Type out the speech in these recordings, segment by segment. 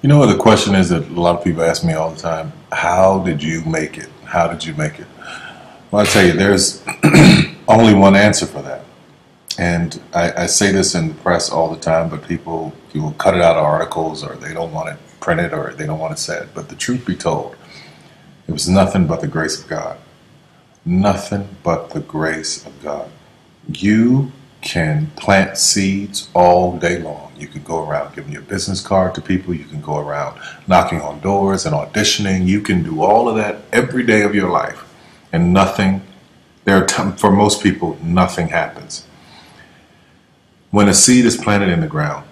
You know what the question is that a lot of people ask me all the time? How did you make it? How did you make it? Well, I tell you, there's only one answer for that. And I say this in the press all the time, but people will cut it out of articles or they don't want it printed or they don't want it said. But the truth be told, it was nothing but the grace of God. Nothing but the grace of God. You can plant seeds all day long. You can go around giving your business card to people. You can go around knocking on doors and auditioning. You can do all of that every day of your life. And nothing, for most people, nothing happens. When a seed is planted in the ground,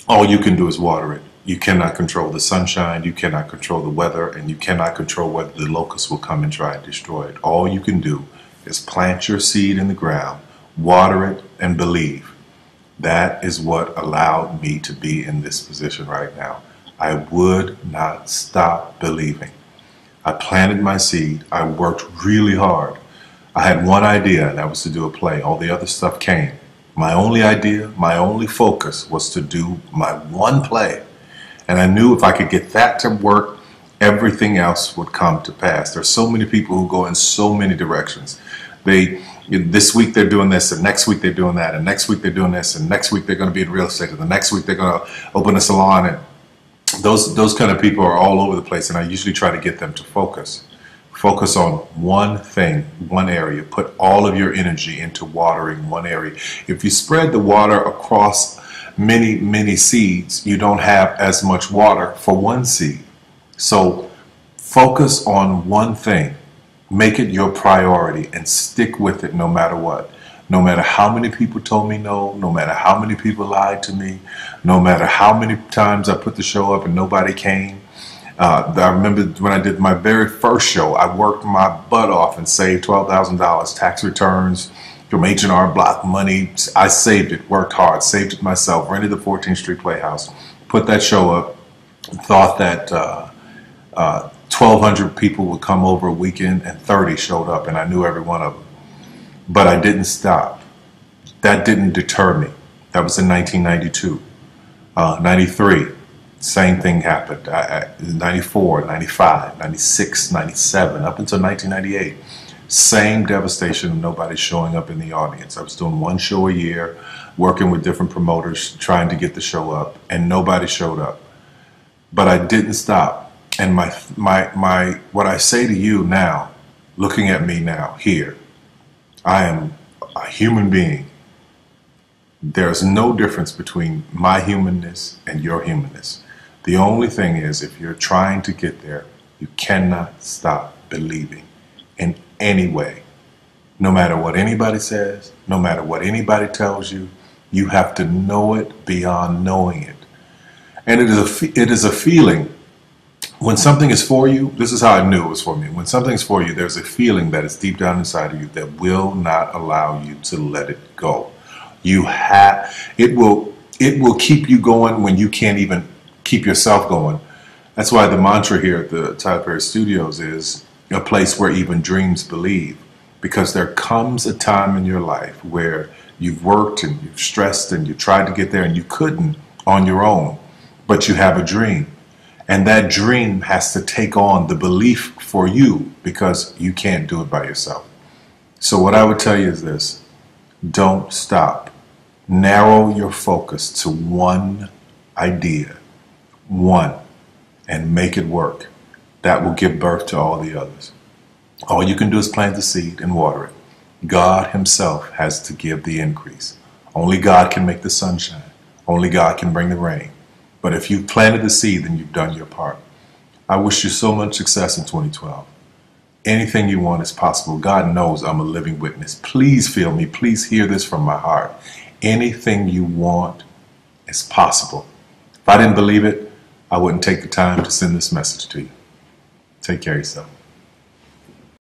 all you can do is water it. You cannot control the sunshine, you cannot control the weather, and you cannot control whether the locusts will come and try and destroy it. All you can do is plant your seed in the ground, water it, and believe. That is what allowed me to be in this position right now. I would not stop believing. I planted my seed. I worked really hard. I had one idea, and that was to do a play. All the other stuff came. My only idea, my only focus was to do my one play. And I knew if I could get that to work, everything else would come to pass. There's so many people who go in so many directions. This week they're doing this, and next week they're doing that, and next week they're doing this, and next week they're going to be in real estate, and the next week they're going to open a salon. And those kind of people are all over the place, and I usually try to get them to focus. Focus on one thing, one area. Put all of your energy into watering one area. If you spread the water across many seeds, you don't have as much water for one seed. So focus on one thing. Make it your priority and stick with it no matter what. No matter how many people told me no, no matter how many people lied to me, no matter how many times I put the show up and nobody came. I remember when I did my very first show, I worked my butt off and saved $12,000 tax returns from H&R Block money. I saved it, worked hard, saved it myself, rented the 14th Street Playhouse, put that show up, thought that 1,200 people would come over a weekend, and 30 showed up, and I knew every one of them. But I didn't stop. That didn't deter me. That was in 1992. 93. Same thing happened. 94, 95, 96, 97, up until 1998. Same devastation, nobody showing up in the audience. I was doing one show a year, working with different promoters, trying to get the show up, and nobody showed up. But I didn't stop. And what I say to you now, looking at me now, here, I am a human being. There's no difference between my humanness and your humanness. The only thing is, if you're trying to get there, you cannot stop believing in any way. No matter what anybody says, no matter what anybody tells you, you have to know it beyond knowing it. And it is a feeling. When something is for you, this is how I knew it was for me. When something is for you, there's a feeling that is deep down inside of you that will not allow you to let it go. It will keep you going when you can't even keep yourself going. That's why the mantra here at the Tyler Perry Studios is a place where even dreams believe. Because there comes a time in your life where you've worked and you've stressed and you tried to get there and you couldn't on your own, but you have a dream. And that dream has to take on the belief for you because you can't do it by yourself. So what I would tell you is this: don't stop. Narrow your focus to one idea, one, and make it work. That will give birth to all the others. All you can do is plant the seed and water it. God himself has to give the increase. Only God can make the sunshine. Only God can bring the rain. But if you've planted the seed, then you've done your part. I wish you so much success in 2012. Anything you want is possible. God knows I'm a living witness. Please feel me. Please hear this from my heart. Anything you want is possible. If I didn't believe it, I wouldn't take the time to send this message to you. Take care of yourself.